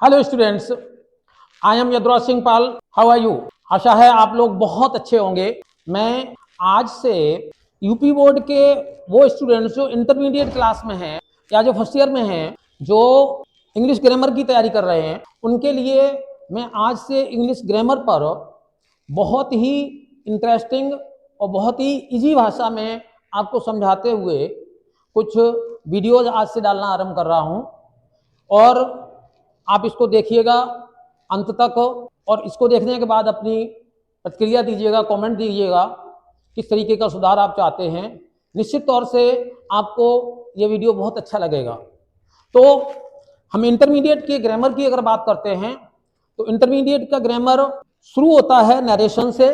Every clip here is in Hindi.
Hello students, I am Yaduraj Singh Pal. How are you? आशा है आप लोग बहुत अच्छे होंगे। मैं आज से यूपी बोर्ड के वो स्टूडेंट्स जो इंटरमीडिएट क्लास में हैं या जो फर्स्ट ईयर में हैं, जो इंग्लिश ग्रामर की तैयारी कर रहे हैं, उनके लिए मैं आज से इंग्लिश ग्रामर पर बहुत ही इंटरेस्टिंग और बहुत ही इजी भाषा में आपको समझाते हुए कुछ वीडियोज आज से डालना आरंभ कर रहा हूं और आप इसको देखिएगा अंत तक और इसको देखने के बाद अपनी प्रतिक्रिया दीजिएगा, कमेंट दीजिएगा किस तरीके का सुधार आप चाहते हैं। निश्चित तौर से आपको ये वीडियो बहुत अच्छा लगेगा। तो हम इंटरमीडिएट के ग्रामर की अगर बात करते हैं तो इंटरमीडिएट का ग्रामर शुरू होता है नरेशन से।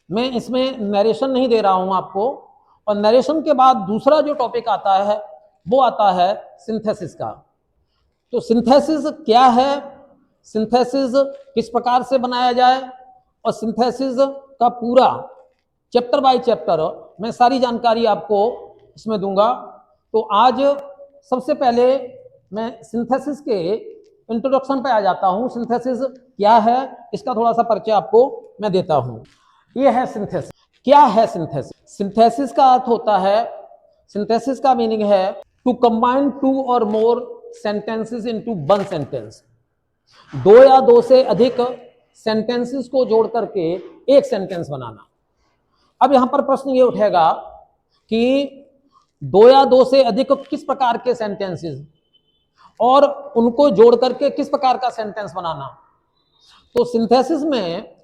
मैं इसमें नरेशन नहीं दे रहा हूं आपको, और नरेशन के बाद दूसरा जो टॉपिक आता है वो आता है सिंथेसिस का। तो सिंथेसिस क्या है, सिंथेसिस किस प्रकार से बनाया जाए, और सिंथेसिस का पूरा चैप्टर बाय चैप्टर मैं सारी जानकारी आपको इसमें दूंगा। तो आज सबसे पहले मैं सिंथेसिस के इंट्रोडक्शन पे आ जाता हूं। सिंथेसिस क्या है इसका थोड़ा सा परिचय आपको मैं देता हूं। ये है सिंथेसिस। क्या है सिंथेसिस? सिंथेसिस का अर्थ होता है, सिंथेसिस का मीनिंग है टू कंबाइन टू और मोर सेंटेंसेस इनटू वन सेंटेंस। दो या दो से अधिक सेंटेंसेस को जोड़ करके एक सेंटेंस बनाना। अब यहां पर प्रश्न ये उठेगा कि दो या दो से अधिक किस प्रकार के सेंटेंसेस और उनको जोड़ करके किस प्रकार का सेंटेंस बनाना। तो सिंथेसिस में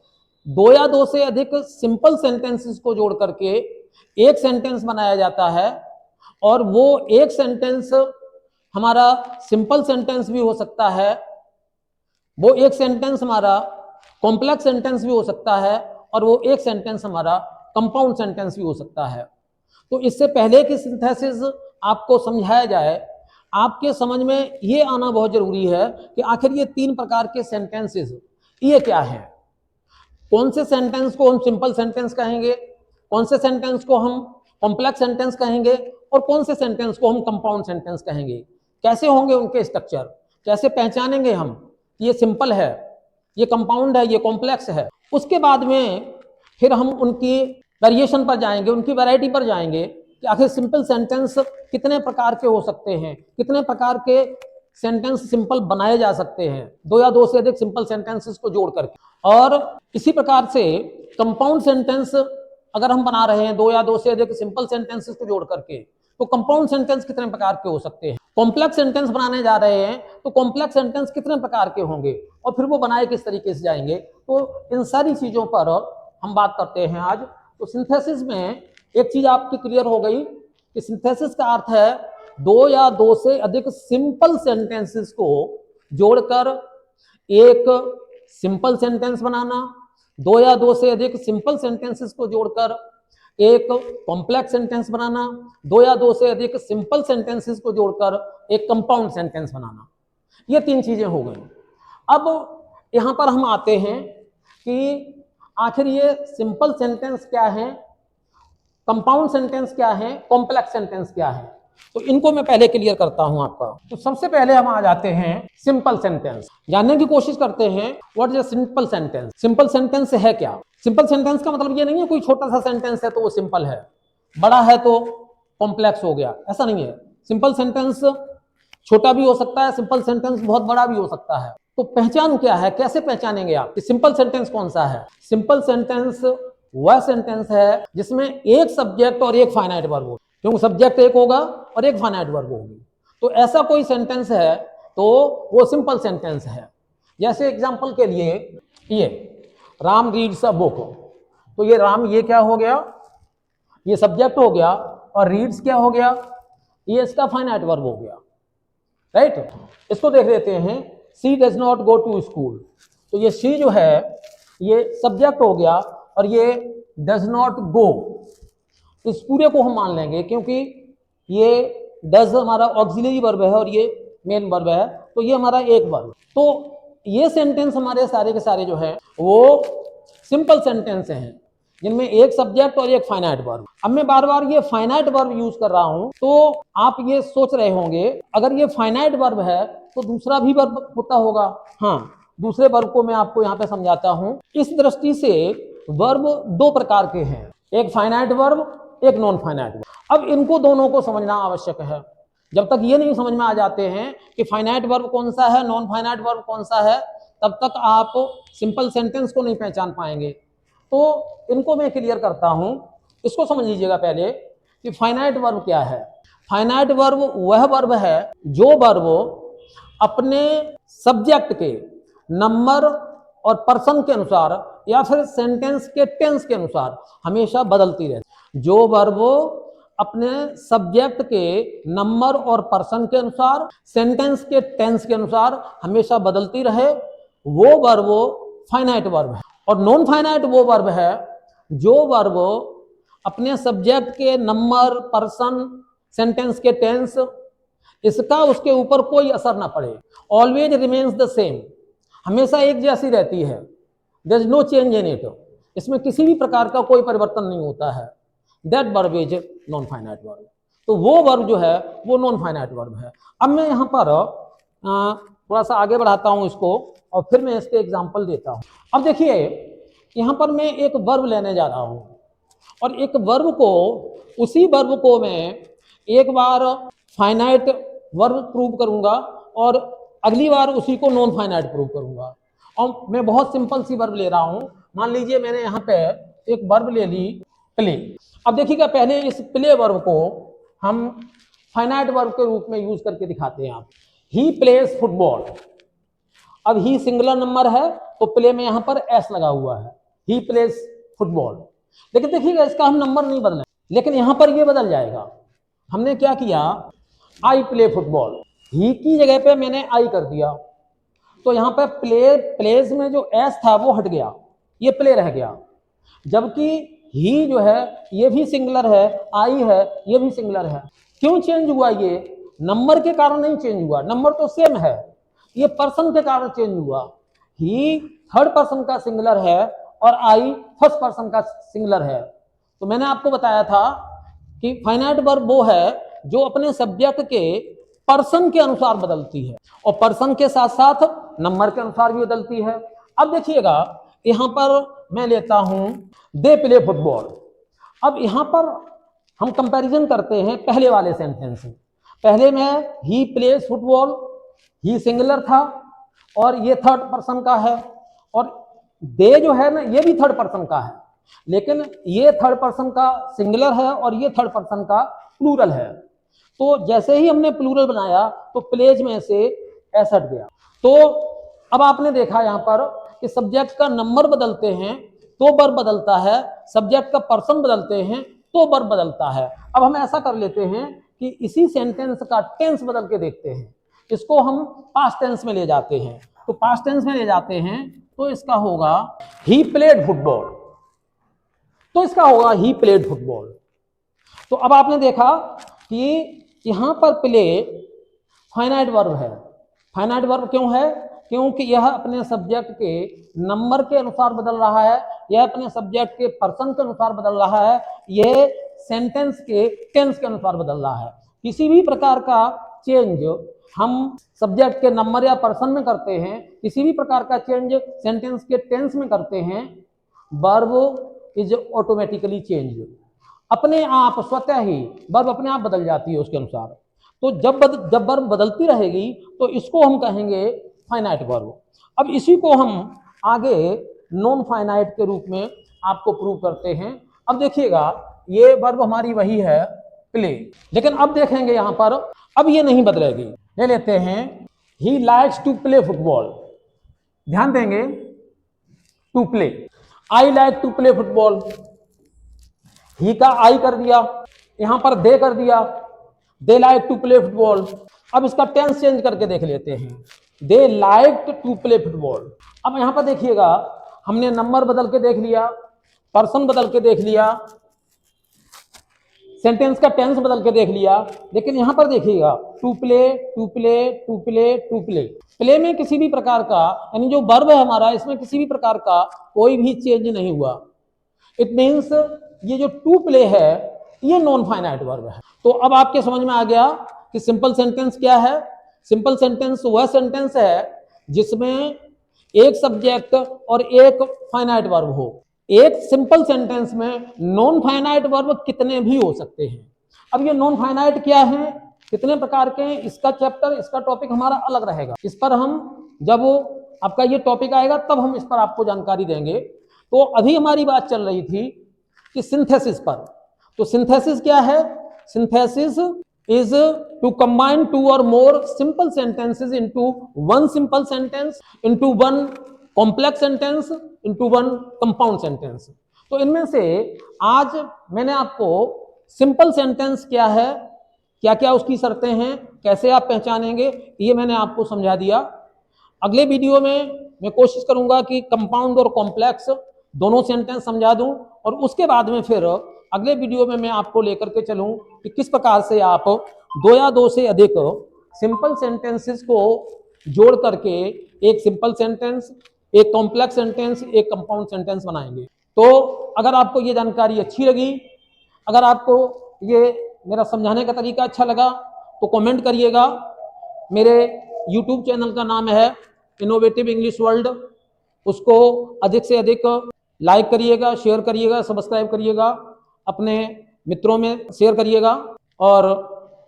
दो या दो से अधिक सिंपल सेंटेंसेस को जोड़ करके एक सेंटेंस बनाया जाता है, और वो एक सेंटेंस हमारा सिंपल सेंटेंस भी हो सकता है, वो एक सेंटेंस हमारा कॉम्प्लेक्स सेंटेंस भी हो सकता है, और वो एक सेंटेंस हमारा कंपाउंड सेंटेंस भी हो सकता है। तो इससे पहले कि सिंथेसिस आपको समझाया जाए, आपके समझ में ये आना बहुत जरूरी है कि आखिर ये तीन प्रकार के सेंटेंसेस ये क्या है। कौन से सेंटेंस को हम सिंपल सेंटेंस कहेंगे, कौन से सेंटेंस को हम कॉम्प्लेक्स सेंटेंस कहेंगे, और कौन से सेंटेंस को हम कंपाउंड सेंटेंस कहेंगे। कैसे होंगे उनके स्ट्रक्चर, कैसे पहचानेंगे हम ये सिंपल है, ये कंपाउंड है, ये कॉम्प्लेक्स है। उसके बाद में फिर हम उनकी वेरिएशन पर जाएंगे, उनकी वैरायटी पर जाएंगे कि आखिर सिंपल सेंटेंस कितने प्रकार के हो सकते हैं, कितने प्रकार के सेंटेंस सिंपल बनाए जा सकते हैं दो या दो से अधिक सिंपल सेंटेंसेस को जोड़ करके। और इसी प्रकार से कंपाउंड सेंटेंस अगर हम बना रहे हैं दो या दो से अधिक सिंपल सेंटेंसेस को जोड़ करके, तो कंपाउंड सेंटेंस कितने प्रकार के हो सकते हैं। कॉम्प्लेक्स सेंटेंस बनाने जा रहे हैं तो कॉम्प्लेक्स सेंटेंस कितने प्रकार के होंगे, और फिर वो बनाए किस तरीके से जाएंगे। तो इन सारी चीजों पर हम बात करते हैं आज। तो सिंथेसिस में एक चीज आपकी क्लियर हो गई कि सिंथेसिस का अर्थ है दो या दो से अधिक सिंपल सेंटेंसेस को जोड़कर एक सिंपल सेंटेंस बनाना, दो या दो से अधिक सिंपल सेंटेंसेस को जोड़कर एक कॉम्प्लेक्स सेंटेंस बनाना, दो या दो से अधिक सिंपल सेंटेंसेस को जोड़कर एक कंपाउंड सेंटेंस बनाना। ये तीन चीजें हो गई। अब यहां पर हम आते हैं कि आखिर ये सिंपल सेंटेंस क्या है, कंपाउंड सेंटेंस क्या है, कॉम्प्लेक्स सेंटेंस क्या है। तो इनको मैं पहले क्लियर करता हूं आपका। तो सबसे पहले हम आ जाते हैं सिंपल सेंटेंस। जानने की कोशिश करते हैं what is a simple sentence. Simple sentence है क्या? सिंपल सेंटेंस का मतलब ये नहीं है कोई छोटा सा सेंटेंस है तो वो सिंपल है, बड़ा है तो कॉम्प्लेक्स हो गया, ऐसा नहीं है। सिंपल सेंटेंस छोटा भी हो सकता है, सिंपल सेंटेंस बहुत बड़ा भी हो सकता है। तो पहचान क्या है, कैसे पहचानेंगे आप कि सिंपल सेंटेंस कौन सा है? सिंपल सेंटेंस वह सेंटेंस है जिसमें एक सब्जेक्ट और एक फाइनाइट वर्ब हो, क्योंकि सब्जेक्ट एक होगा और एक फाइनाइट वर्ब होगी। तो ऐसा कोई सेंटेंस है तो वो सिंपल सेंटेंस है। जैसे एग्जांपल के लिए ये राम रीड्स अ बुक, तो ये राम ये क्या हो गया, ये सब्जेक्ट हो गया, और रीड्स क्या हो गया, ये इसका फाइनाइट वर्ब हो गया, राइट। इसको देख लेते हैं, she does not go to school. तो ये सी जो है ये सब्जेक्ट हो गया, और ये डज नॉट गो, इस पूरे को हम मान लेंगे क्योंकि ये डज हमारा ऑक्सिलरी वर्ब है और ये मेन वर्ब है, तो ये हमारा एक वर्ब। तो ये सेंटेंस हमारे सारे के सारे जो है वो सिंपल सेंटेंस हैं। जिनमें एक सब्जेक्ट और एक फाइनाइट वर्ब। अब मैं बार बार ये फाइनाइट वर्ब यूज कर रहा हूं, तो आप ये सोच रहे होंगे अगर ये फाइनाइट वर्ब है तो दूसरा भी वर्ब होता होगा। हाँ, दूसरे वर्ब को मैं आपको यहाँ पे समझाता हूं। इस दृष्टि से वर्ब दो प्रकार के हैं, एक फाइनाइट वर्ब, एक नॉन फाइनाइट वर्ब। अब इनको दोनों को समझना आवश्यक है। जब तक ये नहीं समझ में आ जाते हैं कि फाइनाइट वर्ब कौन सा है, नॉन फाइनाइट वर्ब कौन सा है, तब तक आप सिंपल सेंटेंस को नहीं पहचान पाएंगे। तो इनको मैं क्लियर करता हूं। इसको समझ लीजिएगा पहले कि फाइनाइट वर्ब क्या है। फाइनाइट वर्ब वह वर्ब है जो वर्ब अपने सब्जेक्ट के नंबर और पर्सन के अनुसार या फिर सेंटेंस के टेंस के अनुसार हमेशा बदलती रहती। जो वर्ब अपने सब्जेक्ट के नंबर और पर्सन के अनुसार, सेंटेंस के टेंस के अनुसार हमेशा बदलती रहे, वो वर्ब फाइनाइट वर्ब है। और नॉन फाइनाइट वो वर्ब है जो वर्ब अपने सब्जेक्ट के नंबर, पर्सन, सेंटेंस के टेंस, इसका उसके ऊपर कोई असर ना पड़े, ऑलवेज रिमेन्स द सेम, हमेशा एक जैसी रहती है, there is no change in it, इसमें किसी भी प्रकार का कोई परिवर्तन नहीं होता है, that verb is non finite verb. तो वो वर्ब जो है वो नॉन फाइनाइट वर्ब है। अब मैं यहाँ पर थोड़ा सा आगे बढ़ाता हूँ इसको और फिर मैं इसके एग्जाम्पल देता हूँ। अब देखिए यहाँ पर मैं एक वर्ब लेने जा रहा हूँ और एक वर्ब को, उसी वर्ब को मैं एक बार फाइनाइट वर्ब प्रूव करूंगा और अगली बार उसी को नॉन फाइनाइट प्रूव करूंगा। और मैं बहुत सिंपल सी वर्ब ले रहा हूं। मान लीजिए मैंने यहाँ पे एक वर्ब ले ली प्ले। अब देखिएगा पहले इस प्ले वर्ब को हम फाइनाइट वर्ब के रूप में यूज करके दिखाते हैं। आप ही प्लेस फुटबॉल। अब ही सिंगुलर नंबर है तो प्ले में यहाँ पर एस लगा हुआ है, ही प्लेस फुटबॉल। लेकिन देखिएगा इसका हम नंबर नहीं बदलें, लेकिन यहाँ पर ये बदल जाएगा। हमने क्या किया, आई प्ले फुटबॉल, ही की जगह पे मैंने आई कर दिया, तो यहाँ पे प्लेस में जो एस था वो हट गया, ये प्ले रह गया। जबकि ही जो है ये भी सिंगुलर है, आई है ये भी सिंगुलर है। क्यों चेंज हुआ? ये नंबर के कारण नहीं चेंज हुआ, नंबर तो सेम है, ये पर्सन के कारण चेंज हुआ। ही थर्ड पर्सन का सिंगुलर है और आई फर्स्ट पर्सन का सिंगुलर है। तो मैंने आपको बताया था कि फाइनाइट वर्ब वो है जो अपने सब्जेक्ट के पर्सन के अनुसार बदलती है और पर्सन के साथ साथ नंबर के अनुसार भी बदलती है। अब देखिएगा यहां पर मैं लेता हूं दे प्ले फुटबॉल। अब यहां पर हम कंपैरिजन करते हैं पहले वाले सेंटेंस से। पहले में ही प्लेस फुटबॉल, ही सिंगुलर था और ये थर्ड पर्सन का है, और दे जो है ना ये भी थर्ड पर्सन का है, लेकिन ये थर्ड पर्सन का सिंगुलर है और ये थर्ड पर्सन का प्लूरल है। तो जैसे ही हमने प्लूरल बनाया तो प्लेज में से एस हट गया। तो अब आपने देखा यहाँ पर कि सब्जेक्ट का नंबर बदलते हैं तो वर्ब बदलता है, सब्जेक्ट का पर्सन बदलते हैं तो वर्ब बदलता है। अब हम ऐसा कर लेते हैं कि इसी सेंटेंस का टेंस बदल के देखते हैं, इसको हम पास्ट टेंस में ले जाते हैं। तो पास्ट टेंस में ले जाते हैं तो इसका होगा ही प्लेड फुटबॉल, तो इसका होगा ही प्लेड फुटबॉल। तो अब आपने देखा कि यहां पर प्ले फाइनाइट वर्ब है। फाइनाइट वर्ब क्यों है? क्योंकि यह अपने सब्जेक्ट के नंबर के अनुसार बदल रहा है, यह अपने सब्जेक्ट के पर्सन के अनुसार बदल रहा है, यह सेंटेंस के टेंस के अनुसार बदल रहा है। किसी भी प्रकार का चेंज हम सब्जेक्ट के नंबर या पर्सन में करते हैं, किसी भी प्रकार का चेंज सेंटेंस के टेंस में करते हैं, वर्ब इज ऑटोमेटिकली चेंज, अपने आप स्वतः ही वर्ब अपने आप बदल जाती है उसके अनुसार। तो जब वर्ब बदलती रहेगी तो इसको हम कहेंगे फाइनाइट वर्ब। अब इसी को हम आगे नॉन फाइनाइट के रूप में आपको प्रूव करते हैं। अब देखिएगा ये वर्ब हमारी वही है प्ले, लेकिन अब देखेंगे यहाँ पर अब ये नहीं बदलेगी। ले लेते हैं he likes to play football, ध्यान देंगे to play, I like to play football, he का आई कर दिया, यहां पर दे कर दिया, they like to play football. अब इसका टेंस चेंज करके देख लेते हैं, they like to play football. अब यहां पर देखिएगा हमने नंबर बदल के देख लिया, पर्सन बदल के देख लिया, सेंटेंस का टेंस बदल के देख लिया, लेकिन यहां पर देखिएगा to play to play to play to play. Play में किसी भी प्रकार का, यानी जो वर्ब है हमारा, इसमें किसी भी प्रकार का कोई भी चेंज नहीं हुआ। इट मीन्स ये जो टू प्ले है ये नॉन फाइनाइट वर्ब है। तो अब आपके समझ में आ गया कि सिंपल सेंटेंस क्या है। सिंपल सेंटेंस वह सेंटेंस है जिसमें एक सब्जेक्ट और एक फाइनाइट वर्ब हो। एक सिंपल सेंटेंस में नॉन फाइनाइट वर्ब कितने भी हो सकते हैं। अब ये नॉन फाइनाइट क्या है, कितने प्रकार के हैं, इसका चैप्टर, इसका टॉपिक हमारा अलग रहेगा। इस पर हम जब आपका ये टॉपिक आएगा तब हम इस पर आपको जानकारी देंगे। तो अभी हमारी बात चल रही थी कि सिंथेसिस पर। तो सिंथेसिस क्या है? Synthesis is to combine two or more simple sentences into one simple sentence, into one complex sentence, into one compound sentence। तो इनमें से आज मैंने आपको सिंपल सेंटेंस क्या है, क्या क्या उसकी शर्तें हैं, कैसे आप पहचानेंगे, ये मैंने आपको समझा दिया। अगले वीडियो में मैं कोशिश करूंगा कि कंपाउंड और कॉम्प्लेक्स दोनों सेंटेंस समझा दूं, और उसके बाद में फिर अगले वीडियो में मैं आपको लेकर के चलूं कि किस प्रकार से आप दो या दो से अधिक सिंपल सेंटेंसेस को जोड़ करके एक सिंपल सेंटेंस, एक कॉम्प्लेक्स सेंटेंस, एक कंपाउंड सेंटेंस बनाएंगे। तो अगर आपको ये जानकारी अच्छी लगी, अगर आपको ये मेरा समझाने का तरीका अच्छा लगा तो कमेंट करिएगा। मेरे यूट्यूब चैनल का नाम है इनोवेटिव इंग्लिश वर्ल्ड, उसको अधिक से अधिक लाइक करिएगा, शेयर करिएगा, सब्सक्राइब करिएगा, अपने मित्रों में शेयर करिएगा, और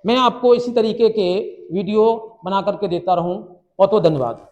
मैं आपको इसी तरीके के वीडियो बना करके देता रहूं। बहुत बहुत धन्यवाद।